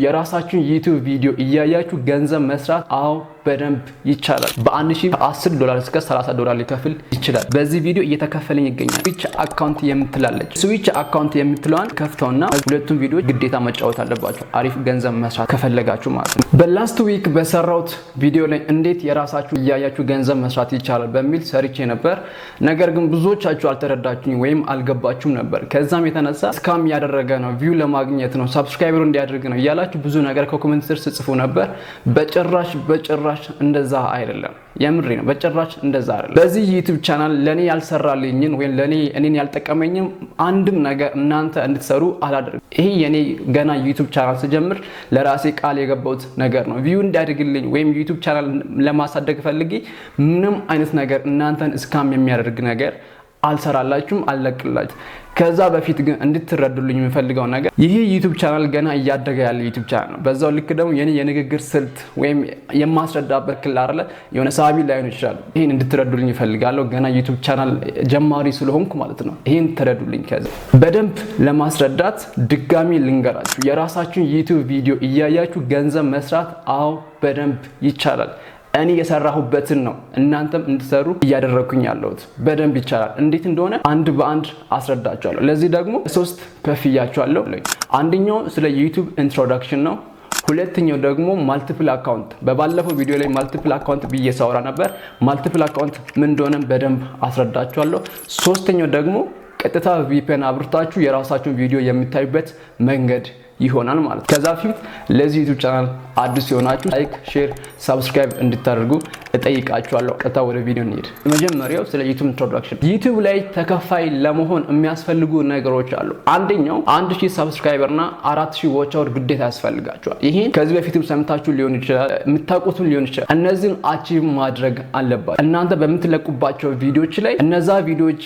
የራሳችሁን ዩቲዩብ ቪዲዮ እያያችሁ ገንዘብ መስራት አው በደንብ ይቻላል። $10 እስከ $30 ሊከፍል ይችላል። በዚህ ቪዲዮ እየተከፈለኝ ይገኛል። ስዊች አካውንት የምትላለች ስዊች አካውንት የምትለዋን ከፍተውና ሁለቱም ቪዲዮዎች ግዴታ መጫወት አለባችሁ አሪፍ ገንዘብ መስራት ከፈለጋችሁ ማለት ነው። በላስት ዊክ በሰራውት ቪዲዮ ላይ እንዴት የራሳችሁ እያያችሁ ገንዘብ መስራት ይቻላል በሚል ሰርቼ ነበር። ነገር ግን ብዙዎቻችሁ አልተረዳችሁኝ ወይም አልገባችሁም ነበር። ከዛም የተነሳ ስካም ያደረገ ነው፣ ቪው ለማግኘት ነው፣ ሰብስክራይበር እንዲያደርግ ነው እያላችሁ ብዙ ነገር ከኮሜንት ስር ጽፉ ነበር። በጭራሽ እንደዛ አይደለም። የምሬ ነው። በጭራሽ እንደዛ አይደለም። በዚህ ዩቲዩብ ቻናል ለኔ ያልሰራልኝን ወይ እኔን ያልጠቀመኝም አንድም ነገር እናንተ እንድትሰሩ አላደርግም። ይሄ የኔ ገና ዩቲዩብ ቻናል ስጀምር ለራሴ ቃል የገባሁት ነገር ነው። ቪው እንዲያድግልኝ ወይም ዩቲዩብ ቻናል ለማሳደግ ፈልጌ ምንም አይነት ነገር እናንተን ስካም የሚያደርግ ነገር አልሰራላችሁም፣ አልለቅላችሁ። ከዛ በፊት ግን እንድትረዱልኝ የምፈልገው ነገር ይሄ ዩቲዩብ ቻናል ገና እያደገ ያለ ዩቲዩብ ቻናል ነው። በዛው ልክ ደግሞ የኔ የንግግር ስልት ወይም የማስረዳበት ክል አይደለ የሆነ ሳቢ ላይሆን ይችላል። ይሄን እንድትረዱልኝ እፈልጋለሁ። ገና ዩቲዩብ ቻናል ጀማሪ ስለሆንኩ ማለት ነው። ይሄን ተረዱልኝ። ከዛ በደንብ ለማስረዳት ድጋሚ ልንገራችሁ። የራሳችሁን ዩቲዩብ ቪዲዮ እያያችሁ ገንዘብ መስራት አው በደንብ ይቻላል። እኔ የሰራሁበትን ነው እናንተም እንድትሰሩ እያደረኩኝ ያለሁት። በደንብ ይቻላል። እንዴት እንደሆነ አንድ በአንድ አስረዳችኋለሁ። ለዚህ ደግሞ 3 ከፍያችኋለሁ። አንደኛው ስለ ዩቲዩብ ኢንትሮዳክሽን ነው። ሁለተኛው ደግሞ ማልቲፕል አካውንት፣ በባለፈው ቪዲዮ ላይ ማልቲፕል አካውንት ብዬ ሳወራ ነበር። ማልቲፕል አካውንት ምን እንደሆነ በደንብ አስረዳችኋለሁ። ሶስተኛው ደግሞ ቀጥታ ቪፒኤን አብርታችሁ የራሳችሁን ቪዲዮ የምታዩበት መንገድ ይሆናል ማለት ነው። ከዛ በፊት ለዚህ ዩቲዩብ ቻናል አዲስ የሆናችሁ ላይክ፣ ሼር፣ ሰብስክራይብ እንድታደርጉ እጠይቃችኋለሁ። ቀጥታ ወደ ቪዲዮ እንሂድ። መጀመሪያው ስለ ዩቲዩብ ኢንትሮዳክሽን። ዩቲዩብ ላይ ተከፋይ ለመሆን የሚያስፈልጉ ነገሮች አሉ። አንደኛው 1000 ሰብስክራይበር እና 4000 ዋች አወር ግዴታ ያስፈልጋችኋል። ይሄን ከዚህ በፊትም ሰምታችሁ ሊሆን ይችላል፣ የምታውቁትም ሊሆን ይችላል። እነዚህን አቺቭ ማድረግ አለባችሁ። እናንተ በምትለቁባቸው ቪዲዮዎች ላይ እነዛ ቪዲዮዎች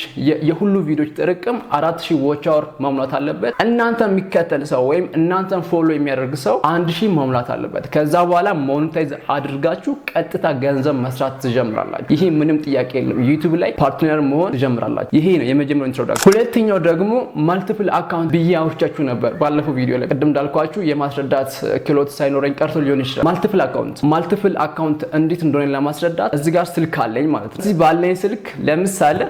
የሁሉ ቪዲዮዎች ጥርቅም 4000 ዋች አወር መሙላት አለበት። እናንተ የሚከተል ሰው ወይም እናንተን ፎሎ የሚያደርግ ሰው 1000 መሙላት አለበት። ከዛ በኋላ ሞኔታይዝ አድርጋችሁ ቀጥታ ገንዘብ መስራት ትጀምራላችሁ። ይሄ ምንም ጥያቄ የለም። ዩቲዩብ ላይ ፓርትነር መሆን ትጀምራላችሁ። ይሄ ነው የመጀመሪያው ኢንትሮዳክሽን። ሁለተኛው ደግሞ ማልቲፕል አካውንት ብዬ አውርቻችሁ ነበር ባለፈው ቪዲዮ ላይ። ቅድም እንዳልኳችሁ የማስረዳት ክህሎት ሳይኖረኝ ቀርቶ ሊሆን ይችላል። ማልቲፕል አካውንት እንዴት እንደሆነ ለማስረዳት እዚህ ጋር ስልክ አለኝ ማለት ነው። እዚህ ባለኝ ስልክ ለምሳሌ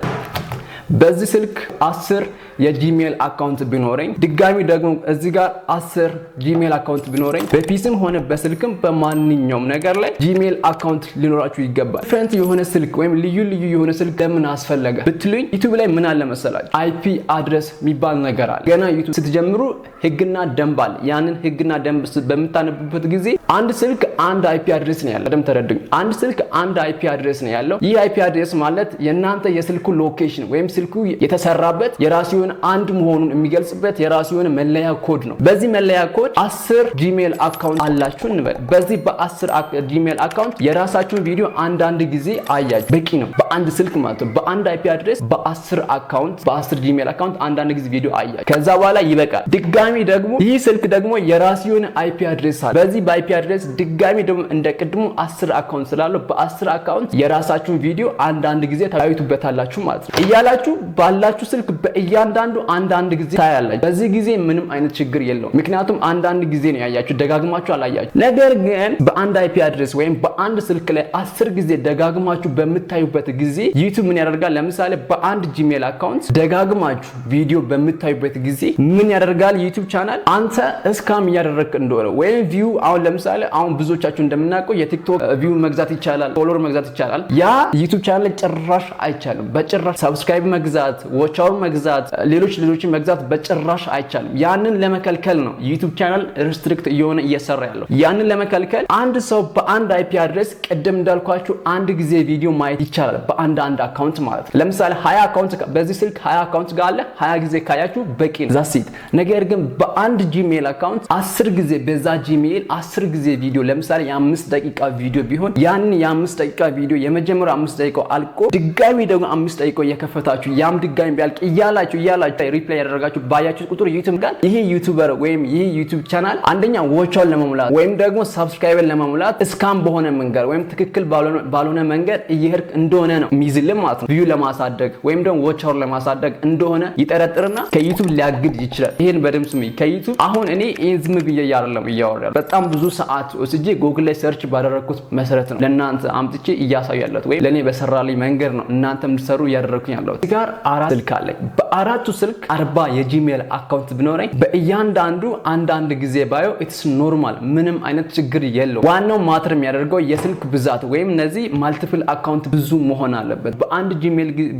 በዚህ ስልክ 10 የጂሜል አካውንት ቢኖረኝ ድጋሚ ደግሞ እዚህ ጋር 10 ጂሜል አካውንት ቢኖረኝ በፒሲም ሆነ በስልክም በማንኛውም ነገር ላይ ጂሜል አካውንት ሊኖራችሁ ይገባል። ዲፈረንት የሆነ ስልክ ወይም ልዩ የሆነ ስልክ ለምን አስፈለገ ብትሉኝ ዩቲዩብ ላይ ምን አለ መሰላችሁ? አይፒ አድረስ የሚባል ነገር አለ። ገና ዩቲዩብ ስትጀምሩ ህግና ደንብ አለ። ያንን ህግና ደንብ በምታነቡበት ጊዜ አንድ ስልክ አንድ አይፒ አድሬስ ነው ያለው። ደም ተረዱኝ። አንድ ስልክ አንድ አይፒ አድሬስ ነው ያለው። ይህ አይፒ አድሬስ ማለት የናንተ የስልኩ ሎኬሽን ወይም ስልኩ የተሰራበት የራሱ የሆነ አንድ መሆኑን የሚገልጽበት የራሱ የሆነ መለያ ኮድ ነው። በዚህ መለያ ኮድ 10 ጂሜል አካውንት አላችሁ እንበል። በዚህ በ10 ጂሜል አካውንት የራሳችሁን ቪዲዮ አንድ ጊዜ አያችሁ በቂ ነው። በአንድ ስልክ ማለት ነው። በአንድ አይፒ አድሬስ በ10 አካውንት በ10 ጂሜል አካውንት አንድ ጊዜ ቪዲዮ አያችሁ። ከዛ በኋላ ይበቃል። ድጋሚ ደግሞ ይህ ስልክ ደግሞ የራሱ የሆነ አይፒ አድሬስ አለ። በዚህ በአይፒ አድሬስ ድጋሚ ደግሞ እንደቀድሞ 10 አካውንት ስላለው በ10 አካውንት የራሳችሁን ቪዲዮ አንድ ጊዜ ታዩቱበታላችሁ ማለት ነው። እያላችሁ ባላችሁ ስልክ በእያንዳንዱ አንድ ጊዜ ታያላችሁ። በዚህ ጊዜ ምንም አይነት ችግር የለውም። ምክንያቱም አንድ ጊዜ ነው ያያችሁ፣ ደጋግማችሁ አላያችሁ። ነገር ግን በአንድ አይፒ አድሬስ ወይም በአንድ ስልክ ላይ 10 ጊዜ ደጋግማችሁ በምታዩበት ጊዜ ዩቲዩብ ምን ያደርጋል? ለምሳሌ በአንድ ጂሜል አካውንት ደጋግማችሁ ቪዲዮ በምታዩበት ጊዜ ምን ያደርጋል? ዩቲዩብ ቻናል አንተ እስካም እያደረግክ እንደሆነ ወይም ቪው አሁን ለምሳሌ አሁን ብዙዎቻችሁ እንደምናውቀው የቲክቶክ ቪው መግዛት ይቻላል፣ ፎሎወር መግዛት ይቻላል። ያ ዩቲዩብ ቻናል ላይ ጭራሽ አይቻልም። በጭራሽ ሰብስክራይብ መግዛት፣ ዋች አወር መግዛት፣ ሌሎችን መግዛት በጭራሽ አይቻልም። ያንን ለመከልከል ነው ዩቲዩብ ቻናል ሪስትሪክት እየሆነ እየሰራ ያለው። ያንን ለመከልከል አንድ ሰው በአንድ አይፒ አድሬስ ቅድም እንዳልኳችሁ አንድ ጊዜ ቪዲዮ ማየት ይቻላል። በአንድ አካውንት ማለት ነው። ለምሳሌ 20 አካውንት በዚህ ስልክ 20 አካውንት ጋር አለ። 20 ጊዜ ካያችሁ በቂ ነው ዛሲት። ነገር ግን በአንድ ጂሜል አካውንት 10 ጊዜ በዛ ጂሜል 10 ጊዜ ቪዲዮ ለምሳሌ የ5 ደቂቃ ቪዲዮ ቢሆን ያንን የ5 ደቂቃ ቪዲዮ የመጀመሪያው 5 ደቂቃው አልቆ ድጋሚ ደግሞ 5 ደቂቃው እየከፈታችሁ ያም ድጋሚ ቢያልቅ እያላችሁ እያላችሁ ሪፕላይ ያደረጋችሁ ባያችሁ ቁጥር ዩቲዩብ ጋር ይሄ ዩቲዩበር ወይም ይሄ ዩቲዩብ ቻናል አንደኛ ዎቻውን ለመሙላት ወይም ደግሞ ሰብስክራይበር ለመሙላት እስካም በሆነ መንገድ ወይም ትክክል ባልሆነ መንገድ እየሄድክ እንደሆነ ነው የሚይዝልህ ማለት ነው። ቪው ለማሳደግ ወይም ደግሞ ዎቻውን ለማሳደግ እንደሆነ ይጠረጥርና ከዩቲዩብ ሊያግድ ይችላል። ይሄን በደምብ ስሚ። ከዩቲዩብ አሁን እኔ ዝም ብዬ አይደለም እያወራሁ በጣም ብዙ ሰዓት ወስጄ ጉግል ላይ ሰርች ባደረኩት መሰረት ነው ለእናንተ አምጥቼ እያሳዩ ያለሁት ወይም ለኔ በሰራልኝ መንገድ ነው እናንተ እንድትሰሩ እያደረኩኝ ያለሁት። እዚህ ጋር 4 ስልክ አለኝ። በአራቱ ስልክ 40 የጂሜል አካውንት ቢኖረኝ በእያንዳንዱ አንዳንድ ጊዜ ባየው ኢትስ ኖርማል፣ ምንም አይነት ችግር የለው። ዋናው ማተር የሚያደርገው የስልክ ብዛት ወይም እነዚህ ማልቲፕል አካውንት ብዙ መሆን አለበት።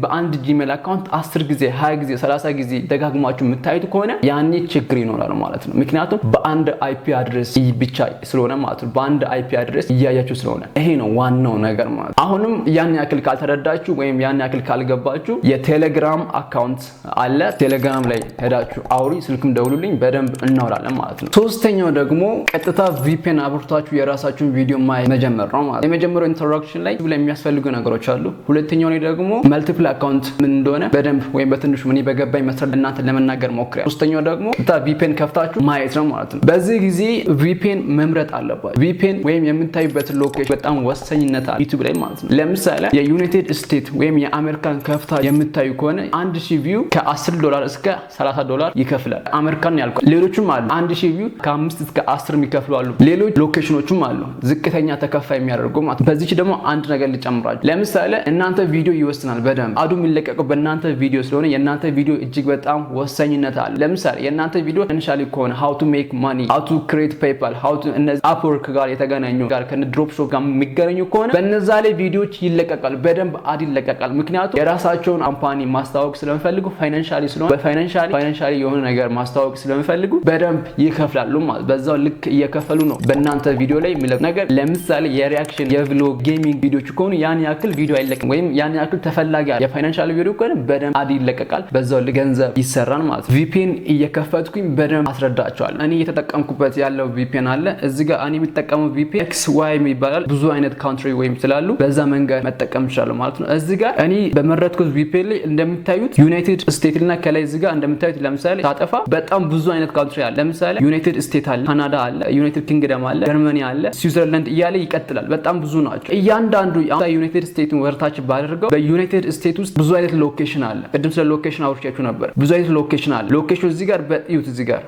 በአንድ ጂሜል አካውንት 10 ጊዜ 20 ጊዜ 30 ጊዜ ደጋግማችሁ የምታዩት ከሆነ ያኔ ችግር ይኖራል ማለት ነው። ምክንያቱም በአንድ አይፒ አድሬስ ብቻ ስለሆነ ማለት ነው። በአንድ አይፒ አድሬስ እያያችሁ ስለሆነ ይሄ ነው ዋናው ነገር ማለት። አሁንም ያን ያክል ካልተረዳችሁ ወይም ያን ያክል ካልገባችሁ የቴሌግራም አካውንት አለ። ቴሌግራም ላይ ሄዳችሁ አውሪ፣ ስልክም ደውሉልኝ፣ በደንብ እናወራለን ማለት ነው። ሶስተኛው ደግሞ ቀጥታ ቪፒኤን አብርታችሁ የራሳችሁን ቪዲዮ ማየት መጀመር ነው ማለት ነው። የመጀመሪያው ኢንትሮዳክሽን ላይ የሚያስፈልጉ ነገሮች አሉ። ሁለተኛው ላይ ደግሞ መልቲፕል አካውንት ምን እንደሆነ በደንብ ወይም በትንሹ ምን በገባኝ መሰረት እናንተ ለመናገር ሞክሬያለሁ። ሶስተኛው ደግሞ ቀጥታ ቪፒኤን ከፍታችሁ ማየት ነው ማለት ነው። በዚህ ጊዜ ቪፒኤን መምረጥ አለባችሁ። ቪፒኤን ወይም የምታዩበት ሎኬሽን በጣም ወሳኝነት አለ ዩቲዩብ ላይ ማለት ነው። ለምሳሌ የዩናይትድ ስቴትስ ወይም የአሜሪካን ከፍታ የምታዩ ከሆነ 1000 ቪው $10 እስከ $30 ይከፍላል። አሜሪካን ያልኩት ሌሎችም አሉ 1000 ቪው ከ5 እስከ 10 የሚከፍሉ አሉ። ሌሎች ሎኬሽኖችም አሉ ዝቅተኛ ተከፋይ የሚያደርጉ ማለት ነው። በዚህ ደግሞ አንድ ነገር ልጨምራችሁ። ለምሳሌ እናንተ ቪዲዮ ይወስናል በደንብ አዱ የሚለቀቀው በእናንተ ቪዲዮ ስለሆነ የእናንተ ቪዲዮ እጅግ በጣም ወሳኝነት አለ። ለምሳሌ የእናንተ ቪዲዮ ኢኒሻሊ ከሆነ how to make money, how to create PayPal, how to እነዚህ Upwork ጋር የተገናኙ ጋር ከነ ድሮፕ ሾፕ ጋር የሚገናኙ ከሆነ በእነዛ ላይ ቪዲዮዎች ይለቀቃል፣ በደንብ አድ ይለቀቃል። ምክንያቱም የራሳቸውን ካምፓኒ ማስተዋወቅ ስለሚፈልጉ ፋይናንሻሊ ስለሆነ በፋይናንሻሊ የሆነ ነገር ማስተዋወቅ ስለሚፈልጉ በደንብ ይከፍላሉ ማለት በዛው ልክ እየከፈሉ ነው በእናንተ ቪዲዮ ላይ የሚለቅ ነገር። ለምሳሌ የሪአክሽን የቭሎግ ጌሚንግ ቪዲዮዎች ከሆኑ ያን ያክል ቪዲዮ አይለቅም ወይም ያን ያክል ተፈላጊ የፋይናንሻል ቪዲዮ ከሆነ በደንብ አድ ይለቀቃል፣ በዛው ልክ ገንዘብ ይሰራል ማለት ነው። ቪፒኤን እየከፈትኩኝ በደንብ አስረዳቸዋለሁ። እኔ እየተጠቀምኩበት ያለው ቪፒኤን አለ። እዚህ ጋር እኔ የምጠቀመው ቪፒኤን XY ይባላል። ብዙ አይነት ካንትሪ ወይም ስላሉ በዛ መንገድ መጠቀም ይችላል ማለት ነው። እዚህ ጋር እኔ በመረጥኩት ቪፒኤን ላይ እንደምታዩት ዩናይትድ ስቴትስ እና ከላይ እዚህ ጋር እንደምታዩት ለምሳሌ ታጠፋ በጣም ብዙ አይነት ካንትሪ አለ። ለምሳሌ ዩናይትድ ስቴትስ አለ፣ ካናዳ አለ፣ ዩናይትድ ኪንግደም አለ፣ ጀርመኒ አለ፣ ስዊዘርላንድ እያለ ይቀጥላል። በጣም ብዙ ናቸው። እያንዳንዱ ዩናይትድ ስቴትስን ወርታች ባደረገው በዩናይትድ ስቴትስ ውስጥ ብዙ አይነት ሎኬሽን አለ። ቅድም ስለ ሎኬሽን አውርቻችሁ ነበር። ብዙ አይነት ሎኬሽን አለ። ሎኬሽኑ እዚህ ጋር በዩት እዚህ ጋር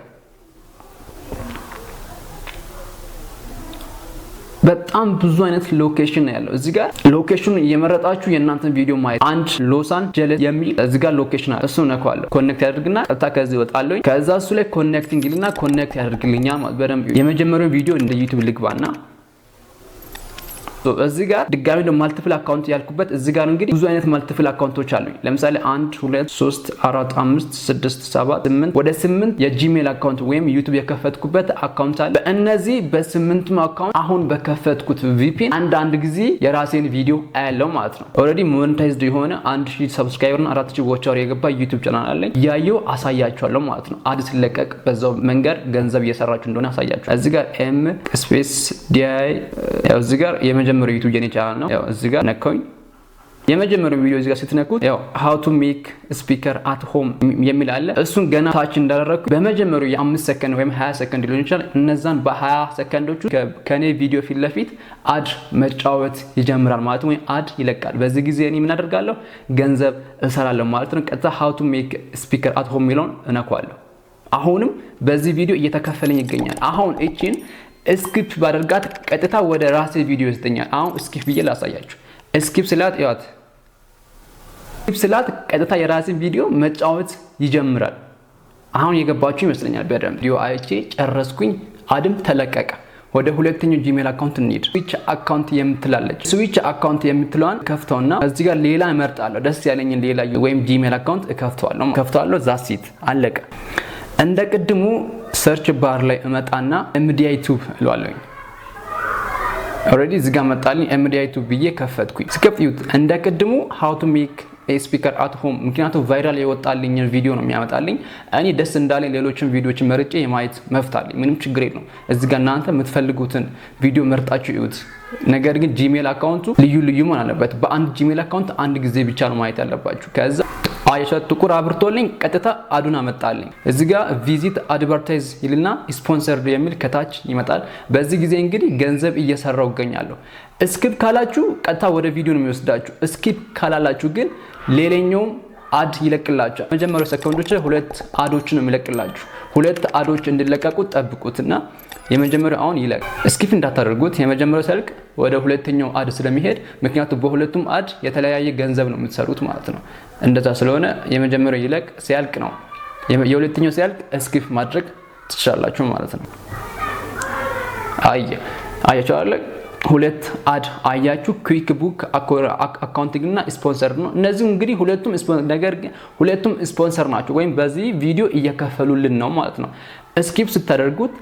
በጣም ብዙ አይነት ሎኬሽን ነው ያለው። እዚህ ጋር ሎኬሽኑን እየመረጣችሁ የእናንተን ቪዲዮ ማየት አንድ ሎስ አንጀለስ የሚል እዚህ ጋር ሎኬሽን አለ። እሱ ነካዋለሁ። ኮኔክት ያደርግና ቀጥታ ከዚህ ወጣለሁ። ከዛ እሱ ላይ ኮኔክቲንግ ይልና ኮኔክት ያደርግልኛል ማለት በደንብ የመጀመሪያው ቪዲዮ እንደ ዩቲዩብ ልግባና እዚህ ጋር ድጋሚ ደግሞ ማልቲፕል አካውንት ያልኩበት እዚህ ጋር እንግዲህ ብዙ አይነት ማልቲፕል አካውንቶች አሉኝ። ለምሳሌ 1 2 3 4 5 6 7 8 ወደ 8 የጂሜል አካውንት ወይም ዩቲዩብ የከፈትኩበት አካውንት አለ። በእነዚህ በ8 አካውንት አሁን በከፈትኩት ቪፒኤን አንድ ጊዜ የራሴን ቪዲዮ አያለው ማለት ነው። ኦሬዲ ሞኔታይዝድ የሆነ 1000 ሰብስክራይበር እና 4000 ዋች የገባ ዩቲዩብ ቻናል አለኝ። ያየው አሳያችኋለሁ ማለት ነው። አድ ሲለቀቅ በዛው መንገድ ገንዘብ እየሰራችሁ እንደሆነ አሳያችሁ። እዚህ ጋር ኤም ስፔስ ዲአይ ያው እዚህ ጋር የመጀመሪያው ዩቲዩብ የኔ ቻናል ነው። ያው እዚህ ጋር ነካኝ። የመጀመሪያው ቪዲዮ እዚህ ጋር ስትነኩት ያው how to make speaker at home የሚል አለ። እሱን ገና ታች እንዳደረኩ በመጀመሪያው የ5 ሰከንድ ወይም 20 ሰከንድ ሊሆን ይችላል። እነዛን በ20 ሰከንዶቹ ከኔ ቪዲዮ ፊት ለፊት አድ መጫወት ይጀምራል ማለት ነው፣ ወይ አድ ይለቃል። በዚህ ጊዜ እኔ ምን አደርጋለሁ? ገንዘብ እሰራለሁ ማለት ነው። ቀጥታ how to make speaker at home የሚለውን እነካዋለሁ። አሁንም በዚህ ቪዲዮ እየተከፈለኝ ይገኛል። አሁን እቺን ስኪፕ ባደርጋት ቀጥታ ወደ ራሴ ቪዲዮ ይስተኛል። አሁን ስኪፕ ብዬ ላሳያችሁ። ስኪፕ ስላት ያት ስኪፕ ስላት ቀጥታ የራሴን ቪዲዮ መጫወት ይጀምራል። አሁን የገባችሁ ይመስለኛል በደንብ ቪዲዮ አይቼ ጨረስኩኝ። አድም ተለቀቀ። ወደ ሁለተኛው ጂሜል አካውንት እንሂድ። ስዊች አካውንት የምትላለች ስዊች አካውንት የምትለዋን ከፍተውና እዚህ ጋር ሌላ እመርጣለሁ። ደስ ያለኝን ሌላ ወይም ጂሜል አካውንት ከፍተዋለሁ። ዛሲት አለቀ። እንደ ቅድሙ ሰርች ባር ላይ እመጣና MDI-Tube እለዋለሁ። ኦሬዲ እዚህ ጋር መጣልኝ። MDI-Tube ብዬ ከፈትኩኝ። ስከፍቱት እንደ ቅድሙ how to make a speaker at home ምክንያቱም ቫይራል የወጣልኝ ቪዲዮ ነው የሚያመጣልኝ። እኔ ደስ እንዳለኝ ሌሎችን ቪዲዮችን መርጬ የማየት መብት አለኝ። ምንም ችግር የለውም። እዚህ ጋር እናንተ የምትፈልጉትን ቪዲዮ መርጣችሁ እዩት። ነገር ግን ጂሜል አካውንቱ ልዩ መሆን አለበት። በአንድ ጂሜል አካውንት አንድ ጊዜ ብቻ ነው ማየት ያለባችሁ። ከዛ አያችሁ ጥቁር አብርቶልኝ ቀጥታ አዱን አመጣልኝ። እዚህ ጋር ቪዚት አድቨርታይዝ ይልና ስፖንሰርድ የሚል ከታች ይመጣል። በዚህ ጊዜ እንግዲህ ገንዘብ እየሰራው እገኛለሁ። ስኪፕ ካላችሁ ቀጥታ ወደ ቪዲዮ ነው የሚወስዳችሁ። ስኪፕ ካላላችሁ ግን ሌላኛው አድ ይለቅላችኋል። መጀመሪያው ሰከንዶች ሁለት አዶች ነው የሚለቅላችሁ። ሁለት አዶች እንዲለቀቁ ጠብቁትና የመጀመሪያው አሁን ይለቅ። ስኪፕ እንዳታደርጉት። የመጀመሪያው ሰልቅ ወደ ሁለተኛው አድ ስለሚሄድ ምክንያቱም በሁለቱም አድ የተለያየ ገንዘብ ነው የምትሰሩት ማለት ነው። እንደዛ ስለሆነ የመጀመሪያው ይለቅ ሲያልቅ ነው የሁለተኛው ሲያልቅ ስኪፕ ማድረግ ትችላላችሁ ማለት ነው። አያችሁ አይደል? ሁለት አድ አያችሁ። ኩዊክ ቡክ አካውንቲንግ እና ስፖንሰር ነው። እነዚህ እንግዲህ ሁለቱም ስፖንሰር ናቸው ወይም በዚህ ቪዲዮ እየከፈሉልን ነው ማለት ነው። ስኪፕ ስታደርጉት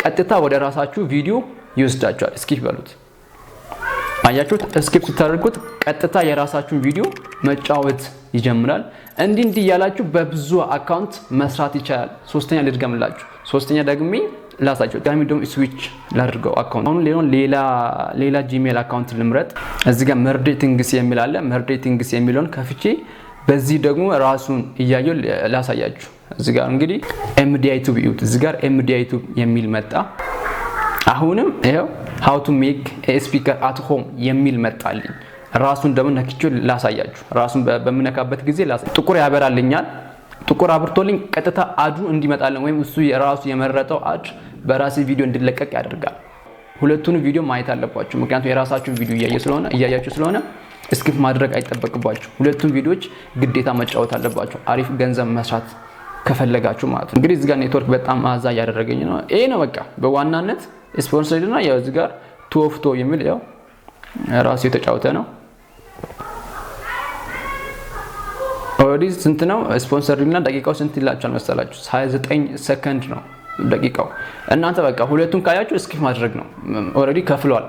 ቀጥታ ወደ ራሳችሁ ቪዲዮ ይወስዳችኋል። ስኪፕ በሉት። አያችሁት? ስኪፕ ስታደርጉት ቀጥታ የራሳችሁን ቪዲዮ መጫወት ይጀምራል። እንዲህ ያላችሁ በብዙ አካውንት መስራት ይቻላል። ሶስተኛ ልድገምላችሁ። ሶስተኛ ደግሜ ላሳችሁ። ጋሚ ደግሞ ስዊች ላድርገው አካውንት። አሁን ሌላ ጂሜል አካውንት ልምረጥ። እዚህ ጋር መርዴቲንግስ የሚል አለ። መርዴቲንግስ የሚለውን ከፍቼ በዚህ ደግሞ ራሱን እያየሁ ላሳያችሁ። እዚህ ጋር እንግዲህ ኤምዲአይ ቱብ ይዩት። እዚህ ጋር ኤምዲአይ ቱብ የሚል መጣ። አሁንም ይሄው how to make a speaker at home የሚል መጣልኝ። ራሱን ደግሞ ነክቼው ላሳያችሁ። ራሱን በመነካበት ጊዜ ጥቁር ያበራልኛል። ጥቁር አብርቶልኝ ቀጥታ አዱ እንዲመጣልን ወይም እሱ የራሱ የመረጠው አድ በራሴ ቪዲዮ እንዲለቀቅ ያደርጋል። ሁለቱንም ቪዲዮ ማየት አለባችሁ። ምክንያቱም የራሳችሁን ቪዲዮ እያያችሁ ስለሆነ ስኪፕ ማድረግ አይጠበቅባችሁ። ሁለቱም ቪዲዮዎች ግዴታ መጫወት አለባችሁ አሪፍ ገንዘብ መስራት ከፈለጋችሁ ማለት ነው። እንግዲህ እዚህ ጋር ኔትወርክ በጣም አዛ ያደረገኝ ነው። ይሄ ነው በቃ በዋናነት ስፖንሰር እና ያው እዚህ ጋር ቱኦፍቶ የሚል ያው ራሱ የተጫወተ ነው። ኦሬዲ ስንት ነው ስፖንሰር እና ደቂቃው ስንት ይላችኋል መሰላችሁ? 29 ሰከንድ ነው ደቂቃው። እናንተ በቃ ሁለቱን ካያችሁ ስኪፕ ማድረግ ነው። ኦሬዲ ከፍሏል።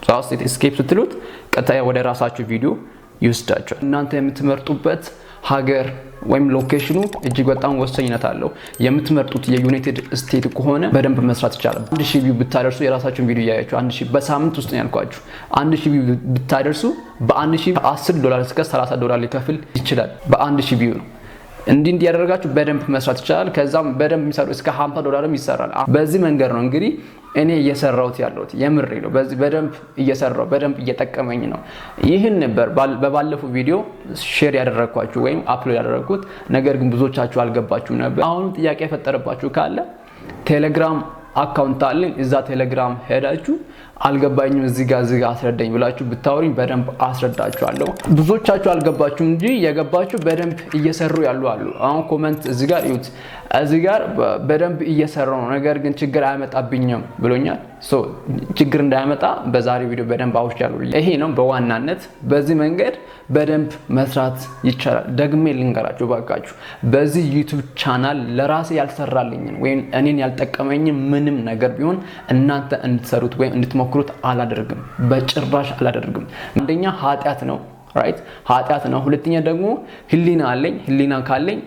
ዛስት ስኪፕ ስትሉት ቀጥታ ወደ ራሳችሁ ቪዲዮ ይወስዳችኋል። እናንተ የምትመርጡበት ሀገር ወይም ሎኬሽኑ እጅግ በጣም ወሳኝነት አለው። የምትመርጡት የዩናይትድ ስቴት ከሆነ በደንብ መስራት ይቻላል። 1000 ቪው ብታደርሱ የራሳችሁን ቪዲዮ ያያችሁ 1000 በሳምንት ውስጥ ነው ያልኳችሁ። 1000 ቪው ብታደርሱ በ1000 $10 እስከ $30 ሊከፍል ይችላል። በ1000 ቪው ነው። እንዲህ ያደረጋችሁ በደንብ መስራት ይቻላል። ከዛም በደንብ የሚሰሩ እስከ $50 ይሰራል። በዚህ መንገድ ነው እንግዲህ እኔ እየሰራሁት ያለሁት። የምሬ ነው። በዚህ በደንብ እየሰራው በደንብ እየጠቀመኝ ነው። ይህን ነበር በባለፈው ቪዲዮ ሼር ያደረኳችሁ ወይም አፕሎድ ያደረኩት። ነገር ግን ብዙዎቻችሁ አልገባችሁም ነበር። አሁን ጥያቄ የፈጠረባችሁ ካለ ቴሌግራም አካውንት አለኝ። እዛ ቴሌግራም ሄዳችሁ አልገባኝም እዚህ ጋር አስረዳኝ ብላችሁ ብታወሩኝ በደንብ አስረዳችኋለሁ። ብዙዎቻችሁ አልገባችሁም እንጂ የገባችሁ በደንብ እየሰሩ ያሉ አሉ። አሁን ኮሜንት እዚህ ጋር ይዩት። እዚህ ጋር በደንብ እየሰራው ነው ነገር ግን ችግር አያመጣብኝም ብሎኛል። ችግር እንዳያመጣ በዛሬ ቪዲዮ በደንብ አውርቻለሁ። ይሄ ነው በዋናነት። በዚህ መንገድ በደንብ መስራት ይቻላል። ደግሜ ልንገራችሁ ባካችሁ፣ በዚህ ዩቲዩብ ቻናል ለራሴ ያልሰራልኝን ወይም እኔን ያልጠቀመኝን ምንም ነገር ቢሆን እናንተ እንድትሰሩት ወይም እንድትሞክሩት አላደርግም። በጭራሽ አላደርግም። አንደኛ ኃጢያት ነው፣ ራይት ኃጢያት ነው። ሁለተኛ ደግሞ ህሊና አለኝ። ህሊና ካለኝ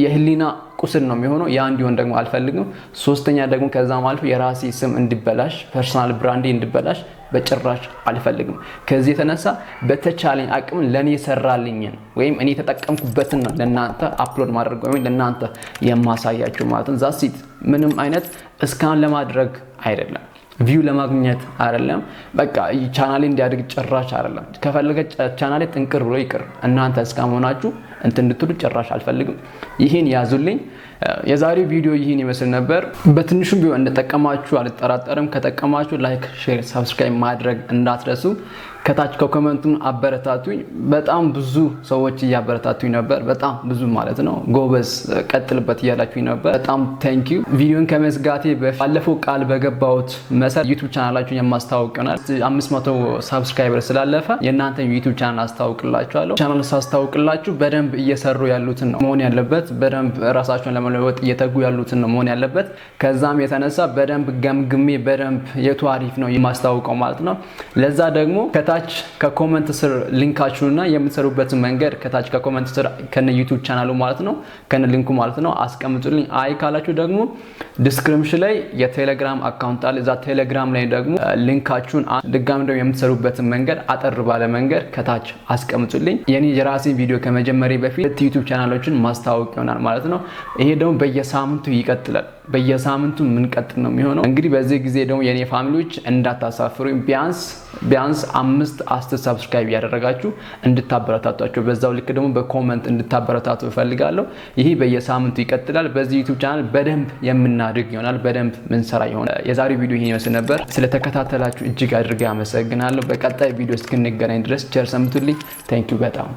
የህሊና ቁስል ነው የሚሆነው። ያ እንዲሆን ደግሞ አልፈልግም። ሶስተኛ ደግሞ ከዛም አልፎ የራሴ ስም እንዲበላሽ፣ ፐርሰናል ብራንዴ እንዲበላሽ በጭራሽ አልፈልግም። ከዚህ የተነሳ በተቻለኝ አቅም ለኔ ሰራልኝን ወይም እኔ ተጠቀምኩበትን ነው ለናንተ አፕሎድ ማድረግ ወይም ለናንተ የማሳያችሁ ማለት ነው። ዛሲት ምንም አይነት እስካን ለማድረግ አይደለም፣ ቪው ለማግኘት አይደለም። በቃ ቻናሌ እንዲያድግ ጭራሽ አይደለም። ከፈለገ ቻናሌ ጥንቅር ብሎ ይቅር። እናንተ እስካሞናችሁ እንድትሉ ጭራሽ አልፈልግም። ይሄን ያዙልኝ። የዛሬው ቪዲዮ ይሄን ይመስል ነበር። በትንሹም ቢሆን እንደተጠቀማችሁ አልጠራጠርም። ከተጠቀማችሁ ላይክ፣ ሼር፣ ሰብስክራይብ ማድረግ እንዳትረሱ። ከታች ከኮሜንቱን አበረታቱኝ። በጣም ብዙ ሰዎች እያበረታቱኝ ነበር። በጣም ብዙ ማለት ነው። ጎበዝ ቀጥልበት እያላችሁኝ ነበር። በጣም ቴንክ ዩ። ቪዲዮን ከመዝጋቴ ባለፈው ቃል በገባሁት መሰረት ዩቲዩብ ቻናላችሁን የማስተዋውቀናል። 500 ሰብስክራይበር ስላለፈ የእናንተ ዩቲዩብ ቻናል አስተዋውቅላችኋለሁ። ቻናል ሳስተዋውቅላችሁ በደንብ እየሰሩ ያሉትን ነው መሆን ያለበት። በደንብ ራሳቸውን ለመለወጥ እየተጉ ያሉትን ነው መሆን ያለበት። ከዛም የተነሳ በደንብ ገምግሜ በደንብ የቱ አሪፍ ነው የማስተዋውቀው ማለት ነው። ለዛ ደግሞ ከታች ከኮሜንት ስር ሊንካችሁና የምትሰሩበትን መንገድ ከታች ከኮሜንት ስር ከነ ዩቲዩብ ቻናሉ ማለት ነው ከነ ሊንኩ ማለት ነው አስቀምጡልኝ። አይ ካላችሁ ደግሞ ዲስክሪፕሽን ላይ የቴሌግራም አካውንት አለ። እዛ ቴሌግራም ላይ ደግሞ ሊንካችሁን ድጋሚ ደግሞ የምትሰሩበትን መንገድ አጠር ባለ መንገድ ከታች አስቀምጡልኝ። የኔ የራሴ ቪዲዮ ከመጀመሪያ በፊት ዩቲዩብ ቻናሎችን ማስተዋወቅ ይሆናል ማለት ነው። ይሄ ደግሞ በየሳምንቱ ይቀጥላል። በየሳምንቱ ምን ቀጥል ነው የሚሆነው። እንግዲህ በዚህ ጊዜ ደግሞ የኔ ፋሚሊዎች እንዳታሳፍሩኝ ቢያንስ 5 ሰብስክራይብ ያደረጋችሁ እንድታበረታቷቸው፣ በዛው ልክ ደግሞ በኮሜንት እንድታበረታቱ እፈልጋለሁ። ይሄ በየሳምንቱ ይቀጥላል። በዚህ ዩቲዩብ ቻናል በደንብ የምናድግ ይሆናል፣ በደንብ ምንሰራ ይሆናል። የዛሬው ቪዲዮ ይሄን ይመስል ነበር። ስለተከታተላችሁ እጅግ አድርጌ አመሰግናለሁ። በቀጣይ ቪዲዮ እስክንገናኝ ድረስ ቸር ሰንብቱልኝ። ታንኪዩ በጣም